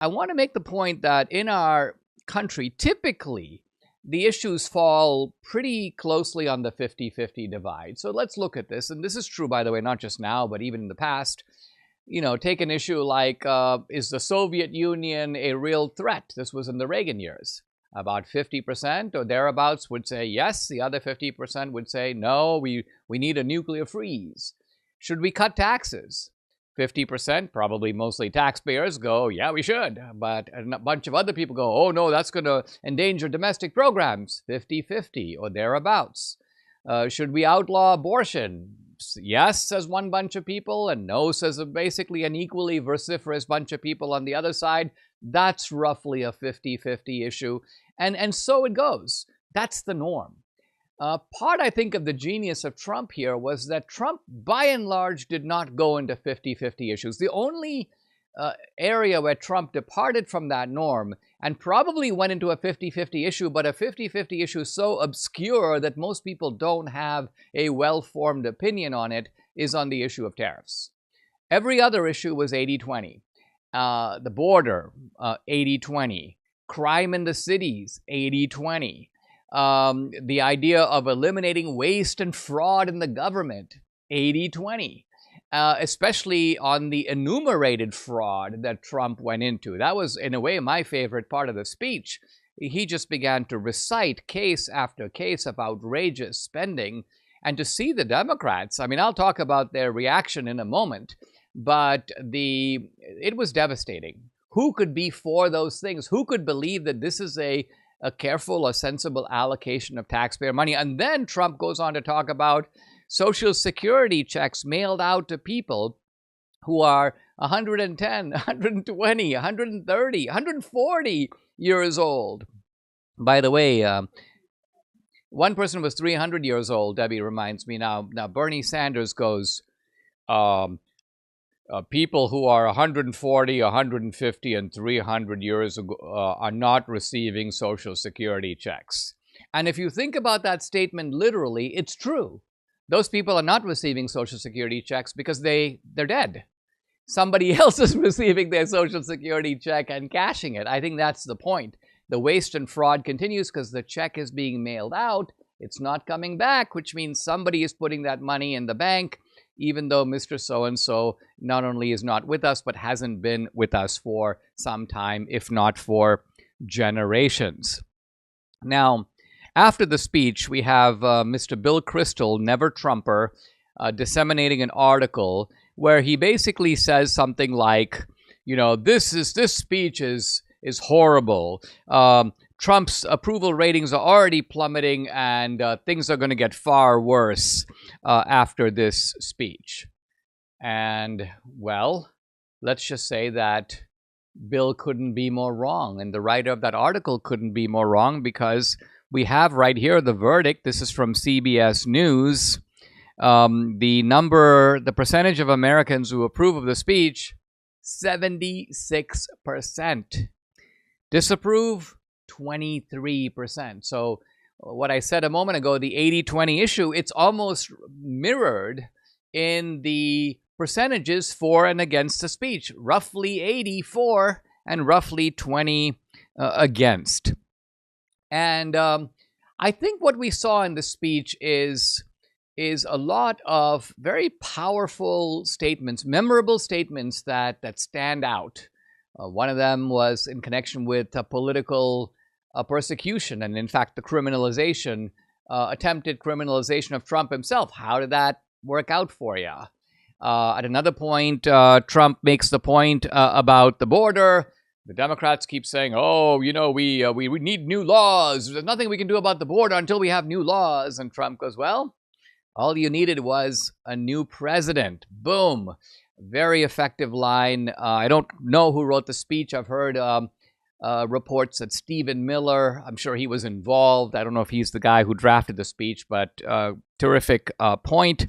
I want to make the point that in our country, typically, the issues fall pretty closely on the 50-50 divide. So let's look at this. And this is true, by the way, not just now, but even in the past. Take an issue like, is the Soviet Union a real threat? This was in the Reagan years. About 50% or thereabouts would say yes. The other 50% would say no, we need a nuclear freeze. Should we cut taxes? 50%, probably mostly taxpayers, go, yeah, we should. But a bunch of other people go, oh, no, that's going to endanger domestic programs. 50-50 or thereabouts. Should we outlaw abortion? Yes, says one bunch of people, and no, says basically an equally vociferous bunch of people on the other side. That's roughly a 50-50 issue. And so it goes. That's the norm. Part, I think, of the genius of Trump here was that Trump, by and large, did not go into 50-50 issues. The only area where Trump departed from that norm and probably went into a 50-50 issue, but a 50-50 issue so obscure that most people don't have a well-formed opinion on it, is on the issue of tariffs. Every other issue was 80-20. The border, 80-20. Crime in the cities, 80-20. The idea of eliminating waste and fraud in the government, 80-20. Especially on the enumerated fraud that Trump went into. That was, in a way, my favorite part of the speech. He just began to recite case after case of outrageous spending. And to see the Democrats, I mean, I'll talk about their reaction in a moment, but it was devastating. Who could be for those things? Who could believe that this is a careful or sensible allocation of taxpayer money? And then Trump goes on to talk about Social Security checks mailed out to people who are 110, 120, 130, 140 years old. By the way, one person was 300 years old, Debbie reminds me now. Now, Bernie Sanders goes, people who are 140, 150, and 300 years ago, are not receiving Social Security checks. And if you think about that statement literally, it's true. Those people are not receiving Social Security checks because they're dead. Somebody else is receiving their Social Security check and cashing it. I think that's the point. The waste and fraud continues because the check is being mailed out. It's not coming back, which means somebody is putting that money in the bank, even though Mr. So-and-so not only is not with us, but hasn't been with us for some time, if not for generations. Now, after the speech, we have Mr. Bill Kristol, Never Trumper, disseminating an article where he basically says something like, this speech is horrible. Trump's approval ratings are already plummeting, and things are going to get far worse after this speech. And, well, let's just say that Bill couldn't be more wrong, and the writer of that article couldn't be more wrong, because we have right here the verdict. This is from CBS News. The percentage of Americans who approve of the speech, 76%. Disapprove, 23%. So what I said a moment ago, the 80-20 issue, it's almost mirrored in the percentages for and against the speech. Roughly 80 for and roughly 20 against. And I think what we saw in the speech is a lot of very powerful statements, memorable statements that stand out. One of them was in connection with political persecution and, in fact, the criminalization, attempted criminalization of Trump himself. How did that work out for you? At another point, Trump makes the point about the border. The Democrats keep saying, oh, we need new laws. There's nothing we can do about the border until we have new laws. And Trump goes, well, all you needed was a new president. Boom. Very effective line. I don't know who wrote the speech. I've heard reports that Stephen Miller, I'm sure he was involved. I don't know if he's the guy who drafted the speech, but terrific point.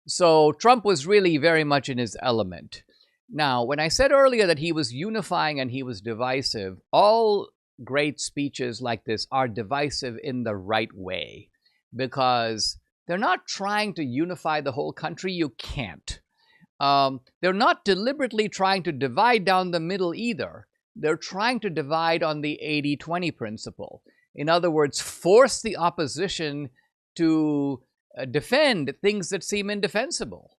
So Trump was really very much in his element. Now, when I said earlier that he was unifying and he was divisive, all great speeches like this are divisive in the right way, because they're not trying to unify the whole country. You can't. they're not deliberately trying to divide down the middle either. They're trying to divide on the 80-20 principle. In other words, force the opposition to defend things that seem indefensible.